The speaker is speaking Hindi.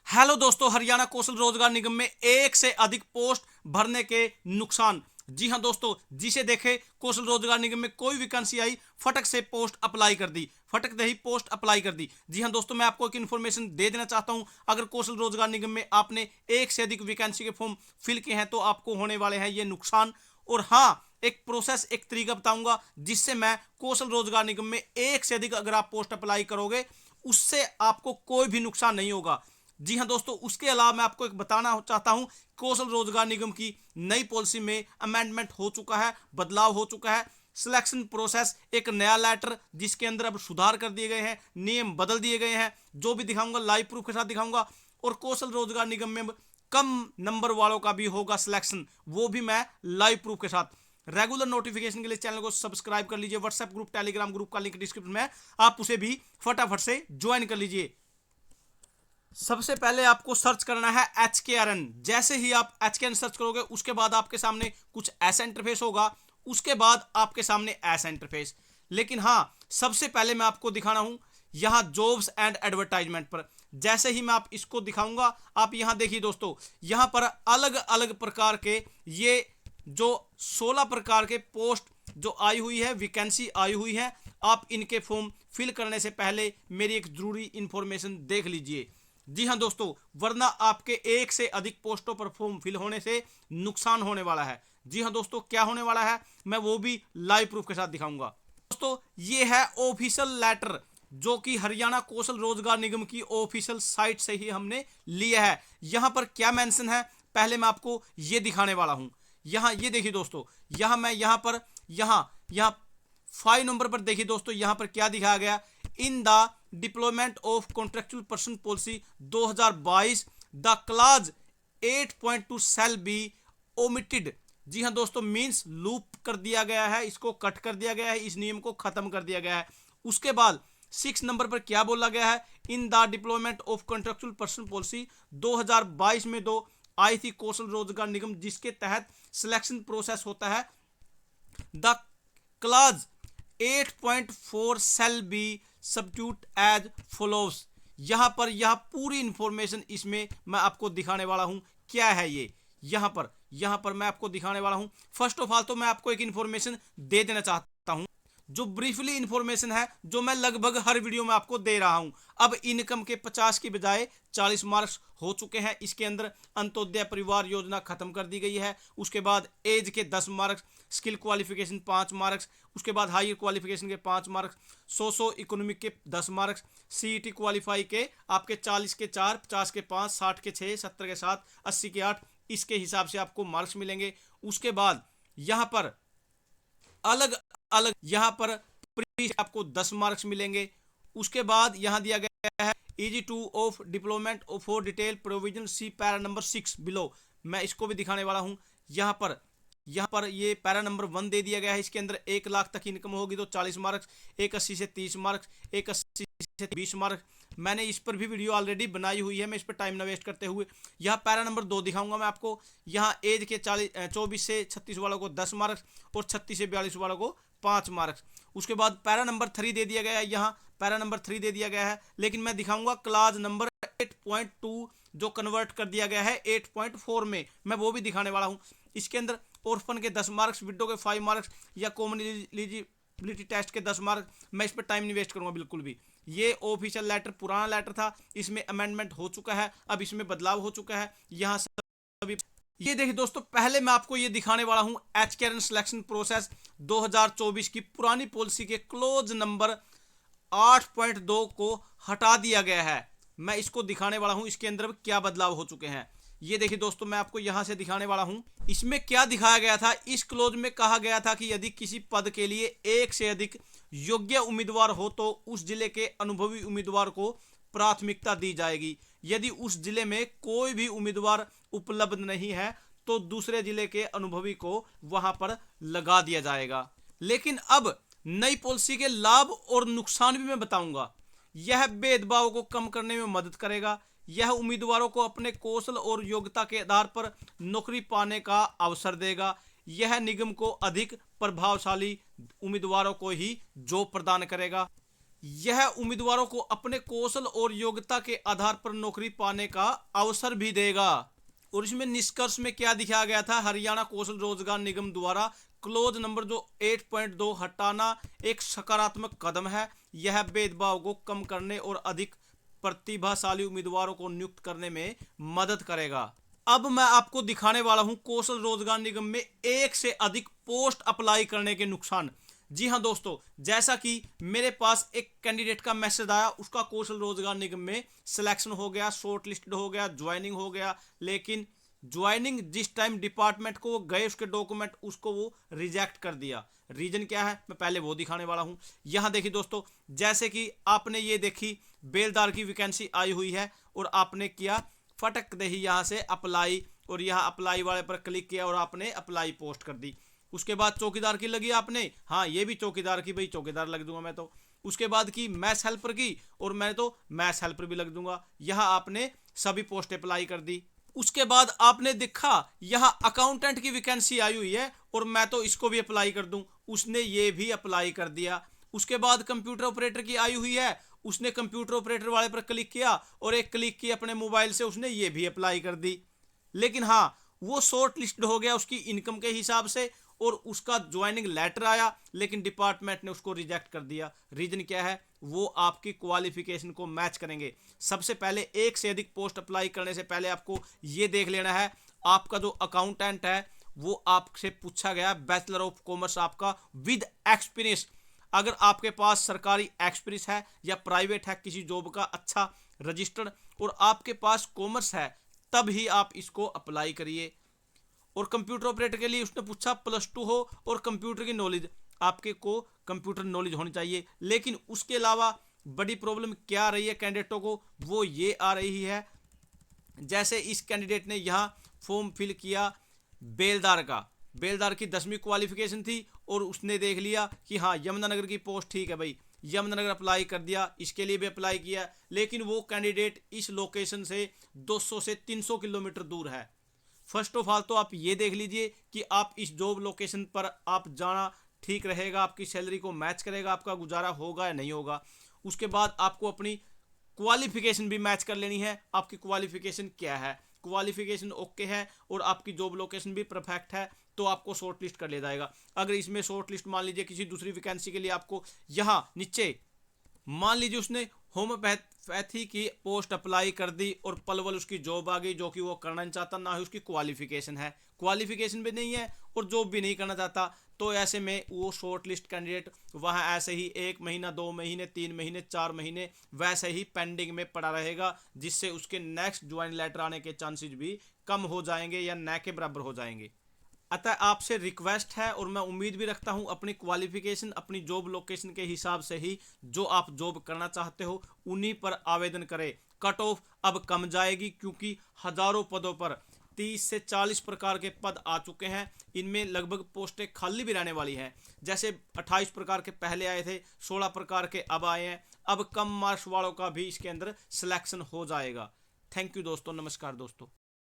हेलो दोस्तों, हरियाणा कौशल रोजगार निगम में एक से अधिक पोस्ट भरने के नुकसान। जी हां दोस्तों, जिसे देखे कौशल रोजगार निगम में कोई वैकेंसी आई, फटक से पोस्ट अप्लाई कर दी, फटक दे ही पोस्ट अप्लाई कर दी। जी हां दोस्तों, मैं आपको एक इन्फॉर्मेशन दे देना चाहता हूं। अगर कौशल रोजगार निगम में आपने एक से अधिक वैकेंसी के फॉर्म फिल किए हैं तो आपको होने वाले हैं ये नुकसान। और हाँ, एक प्रोसेस, एक तरीका बताऊंगा जिससे मैं कौशल रोजगार निगम में एक से अधिक अगर आप पोस्ट अप्लाई करोगे उससे आपको कोई भी नुकसान नहीं होगा। जी हां दोस्तों, उसके अलावा मैं आपको एक बताना चाहता हूं, कौशल रोजगार निगम की नई पॉलिसी में अमेंडमेंट हो चुका है, बदलाव हो चुका है। सिलेक्शन प्रोसेस एक नया लेटर जिसके अंदर अब सुधार कर दिए गए हैं, नियम बदल दिए गए हैं, जो भी दिखाऊंगा लाइव प्रूफ के साथ दिखाऊंगा। और कौशल रोजगार निगम में कम नंबर वालों का भी होगा सिलेक्शन, वो भी मैं लाइव प्रूफ के साथ। रेगुलर नोटिफिकेशन के लिए चैनल को सब्सक्राइब कर लीजिए। व्हाट्सएप ग्रुप, टेलीग्राम ग्रुप का लिंक डिस्क्रिप्शन में है, आप उसे भी फटाफट से ज्वाइन कर लीजिए। सबसे पहले आपको सर्च करना है HKRN। जैसे ही आप HKRN सर्च करोगे उसके बाद आपके सामने कुछ ऐसा इंटरफेस होगा, उसके बाद आपके सामने ऐसा इंटरफेस। लेकिन हाँ, सबसे पहले मैं आपको दिखाना हूं यहां जॉब्स एंड एडवर्टाइजमेंट पर। जैसे ही मैं आप इसको दिखाऊंगा, आप यहां देखिए दोस्तों, यहां पर अलग अलग प्रकार के ये जो 16 प्रकार के पोस्ट जो आई हुई है, वैकेंसी आई हुई है। आप इनके फॉर्म फिल करने से पहले मेरी एक जरूरी इंफॉर्मेशन देख लीजिए। जी हां दोस्तों, वरना आपके एक से अधिक पोस्टों पर फॉर्म फिल होने से नुकसान होने वाला है। जी हां दोस्तों, क्या होने वाला है मैं वो भी लाइव प्रूफ के साथ दिखाऊंगा। दोस्तों, ये है ऑफिशियल लेटर जो कि हरियाणा कौशल रोजगार निगम की ऑफिशियल साइट से ही हमने लिया है। यहां पर क्या मेंशन है पहले मैं आपको ये दिखाने वाला हूं। यहां ये देखिए दोस्तों, यहां मैं यहां पर यहां यहां 5 नंबर पर देखिए दोस्तों, यहां पर क्या दिखाया गया, in the deployment of contractual person policy 2022 the clause 8.2 shall be omitted. जी हां दोस्तों, मींस लूप कर दिया गया है, इसको कट कर दिया गया है, इस नियम को खत्म कर दिया गया है। उसके बाद 6 नंबर पर क्या बोला गया है, इन the deployment of contractual person policy 2022 में दो आई थी कौशल रोजगार निगम, जिसके तहत सिलेक्शन प्रोसेस होता है। The clause 8.4 shall be substitute as follows. यहां पर यह पूरी इंफॉर्मेशन इसमें मैं आपको दिखाने वाला हूं। क्या है ये, यहां पर मैं आपको दिखाने वाला हूं। फर्स्ट ऑफ ऑल तो मैं आपको एक इंफॉर्मेशन दे देना चाहता हूं, जो ब्रीफली इंफॉर्मेशन है, जो मैं लगभग हर वीडियो में आपको दे रहा हूं। अब इनकम के 50 की बजाय 40 मार्क्स हो चुके हैं। इसके अंदर अंत्योदय परिवार योजना खत्म कर दी गई है। उसके बाद एज के 10 मार्क्स, स्किल क्वालिफिकेशन 5 मार्क्स, उसके बाद हायर क्वालिफिकेशन के 5 मार्क्स, सोशो इकोनॉमिक के 10 मार्क्स, CET क्वालिफाई के आपके 40 के 4, 50 के 5, 60 के 6, 70 के 7, 80 के 8, इसके हिसाब से आपको मार्क्स मिलेंगे। उसके बाद यहां पर अलग अलग यहां पर आपको 10 मार्क्स मिलेंगे। उसके बाद यहां दिया गया है easy two of deployment for detail provision see para number 6 below. मैं इसको भी दिखाने वाला हूं। यहां पर ये पैरा नंबर 1 दे दिया गया है। इसके अंदर 1 लाख तक इनकम होगी तो 40 मार्क्स, 180 से 30 मार्क्स, 180 से 20 मार्क्स। मैंने इस पर भी वीडियो ऑलरेडी बनाई हुई है, मैं इस पर टाइम ना वेस्ट करते हुए यहाँ पैरा नंबर 2 दिखाऊंगा मैं आपको। यहाँ एज के 24 से 36 वालों को 10 मार्क्स और 36 से 42 वालों को 5 मार्क्स। उसके बाद पैरा नंबर 3 दे दिया गया है, यहाँ पैरा नंबर 3 दे दिया गया है, लेकिन मैं दिखाऊंगा क्लास नंबर 8.2 जो कन्वर्ट कर दिया गया है 8.4 में, मैं वो भी दिखाने वाला हूँ। इसके अंदर ऑर्फन के 10 मार्क्स, विडो के 5 मार्क्स या कॉमन एलिजिबिलिटी टेस्ट के 10 मार्क्स। मैं इस पर टाइम नहीं वेस्ट करूंगा बिल्कुल भी। ये ऑफिशियल लेटर पुराना लेटर था, इसमें अमेंडमेंट हो चुका है, अब इसमें बदलाव हो चुका है। यहाँ सभी ये देखिए दोस्तों, पहले मैं आपको ये दिखाने वाला हूं HKRN सिलेक्शन प्रोसेस 2024 की पुरानी पॉलिसी के क्लोज नंबर 8.2 को हटा दिया गया है। मैं इसको दिखाने वाला हूं, इसके अंदर क्या बदलाव हो चुके हैं। ये देखिए दोस्तों, मैं आपको यहां से दिखाने वाला हूं। इसमें क्या दिखाया गया था, इस क्लोज में कहा गया था कि यदि किसी पद के लिए एक से अधिक योग्य उम्मीदवार हो तो उस जिले के अनुभवी उम्मीदवार को प्राथमिकता दी जाएगी। यदि उस जिले में कोई भी उम्मीदवार उपलब्ध नहीं है तो दूसरे जिले के अनुभवी को वहां पर लगा दिया जाएगा। लेकिन अब नई पॉलिसी के लाभ और नुकसान भी मैं बताऊंगा। यह भेदभाव को कम करने में मदद करेगा। यह उम्मीदवारों को अपने कौशल और योग्यता के आधार पर नौकरी पाने का अवसर देगा। यह निगम को अधिक प्रभावशाली उम्मीदवारों को ही जॉब प्रदान करेगा। यह उम्मीदवारों को अपने कौशल और योग्यता के आधार पर नौकरी पाने का अवसर भी देगा। और इसमें निष्कर्ष में क्या दिखाया गया था, हरियाणा कौशल रोजगार निगम द्वारा क्लोज नंबर जो 8.2 हटाना एक सकारात्मक कदम है। यह भेदभाव को कम करने और अधिक प्रतिभाशाली उम्मीदवारों को नियुक्त करने में मदद करेगा। अब मैं आपको दिखाने वाला हूं कौशल रोजगार निगम में एक से अधिक पोस्ट अप्लाई करने के नुकसान। जी हां दोस्तों, जैसा कि मेरे पास एक कैंडिडेट का मैसेज आया, उसका कौशल रोजगार निगम में सिलेक्शन हो गया, शॉर्ट लिस्टेड हो गया, ज्वाइनिंग हो गया, लेकिन ज्वाइनिंग जिस टाइम डिपार्टमेंट को वो गए उसके डॉक्यूमेंट उसको वो रिजेक्ट कर दिया। रीजन क्या है मैं पहले वो दिखाने वाला हूं। यहां देखिए दोस्तों, जैसे कि आपने ये देखी बेलदार की वैकेंसी आई हुई है और आपने किया फटक दे ही यहां से अप्लाई, और यहां अप्लाई वाले पर क्लिक किया और आपने अप्लाई पोस्ट कर दी। उसके बाद चौकीदार की लगी आपने, हाँ ये भी चौकीदार की, भाई चौकीदार लग दूंगा मैं तो। उसके बाद की मैथ्स हेल्पर की, और मैं तो मैथ्स हेल्पर भी लग दूंगा। यहां आपने सभी पोस्ट अप्लाई कर दी। उसके बाद आपने देखा यहां अकाउंटेंट की वैकेंसी आई हुई है और मैं तो इसको भी अप्लाई कर दूं, उसने ये भी अप्लाई कर दिया। उसके बाद कंप्यूटर ऑपरेटर की आई हुई है, उसने कंप्यूटर ऑपरेटर वाले पर क्लिक किया और एक क्लिक की अपने मोबाइल से उसने ये भी अप्लाई कर दी। लेकिन हाँ, वो शॉर्ट लिस्ट हो गया उसकी इनकम के हिसाब से और उसका ज्वाइनिंग लेटर आया, लेकिन डिपार्टमेंट ने उसको रिजेक्ट कर दिया। रीजन क्या है, वो आपकी क्वालिफिकेशन को मैच करेंगे। सबसे पहले एक से अधिक पोस्ट अप्लाई करने से पहले आपको ये देख लेना है आपका जो अकाउंटेंट है वो आपसे पूछा गया बैचलर ऑफ कॉमर्स आपका विद एक्सपीरियंस। अगर आपके पास सरकारी एक्सपीरियंस है या प्राइवेट है किसी जॉब का अच्छा रजिस्टर्ड और आपके पास कॉमर्स है, तब ही आप इसको अप्लाई करिए। और कंप्यूटर ऑपरेटर के लिए उसने पूछा +2 हो और कंप्यूटर की नॉलेज, आपके को कंप्यूटर नॉलेज होनी चाहिए। लेकिन उसके अलावा बड़ी प्रॉब्लम क्या आ रही है कैंडिडेटों को, वो ये आ रही है, जैसे इस कैंडिडेट ने यहाँ फॉर्म फिल किया बेलदार की 10वीं क्वालिफिकेशन थी और उसने देख लिया कि हाँ यमुनानगर की पोस्ट ठीक है भाई, यमुनानगर अप्लाई कर दिया, इसके लिए भी अप्लाई किया। लेकिन वो कैंडिडेट इस लोकेशन से 200 से 300 किलोमीटर दूर है। फर्स्ट ऑफ ऑल तो आप ये देख लीजिए कि आप इस जॉब लोकेशन पर आप जाना ठीक रहेगा, आपकी सैलरी को मैच करेगा, आपका गुजारा होगा या नहीं होगा। उसके बाद आपको अपनी क्वालिफिकेशन भी मैच कर लेनी है, आपकी क्वालिफिकेशन क्या है। क्वालिफिकेशन ओके है और आपकी जॉब लोकेशन भी परफेक्ट है तो आपको शॉर्ट लिस्ट कर लिया जाएगा। अगर इसमें शॉर्ट लिस्ट मान लीजिए किसी दूसरी वैकेंसी के लिए आपको यहाँ नीचे मान लीजिए उसने होम्योपैथी की पोस्ट अप्लाई कर दी और पलवल उसकी जॉब आ गई जो कि वो करना नहीं चाहता, ना ही उसकी क्वालिफिकेशन है, क्वालिफिकेशन भी नहीं है और जॉब भी नहीं करना चाहता, तो ऐसे में वो शॉर्ट लिस्ट कैंडिडेट वहाँ ऐसे ही 1 महीना 2 महीने 3 महीने 4 महीने वैसे ही पेंडिंग में पड़ा रहेगा, जिससे उसके नेक्स्ट ज्वाइन लेटर आने के चांसेस भी कम हो जाएंगे या न के बराबर हो जाएंगे। अतः आपसे रिक्वेस्ट है और मैं उम्मीद भी रखता हूं अपनी क्वालिफिकेशन अपनी जॉब लोकेशन के हिसाब से ही जो आप जॉब करना चाहते हो उन्हीं पर आवेदन करें। कट ऑफ अब कम जाएगी क्योंकि हजारों पदों पर 30 से 40 प्रकार के पद आ चुके हैं, इनमें लगभग पोस्टें खाली भी रहने वाली हैं। जैसे 28 प्रकार के पहले आए थे, 16 प्रकार के अब आए हैं, अब कम मार्क्स वालों का भी इसके अंदर सिलेक्शन हो जाएगा। थैंक यू दोस्तों, नमस्कार दोस्तों।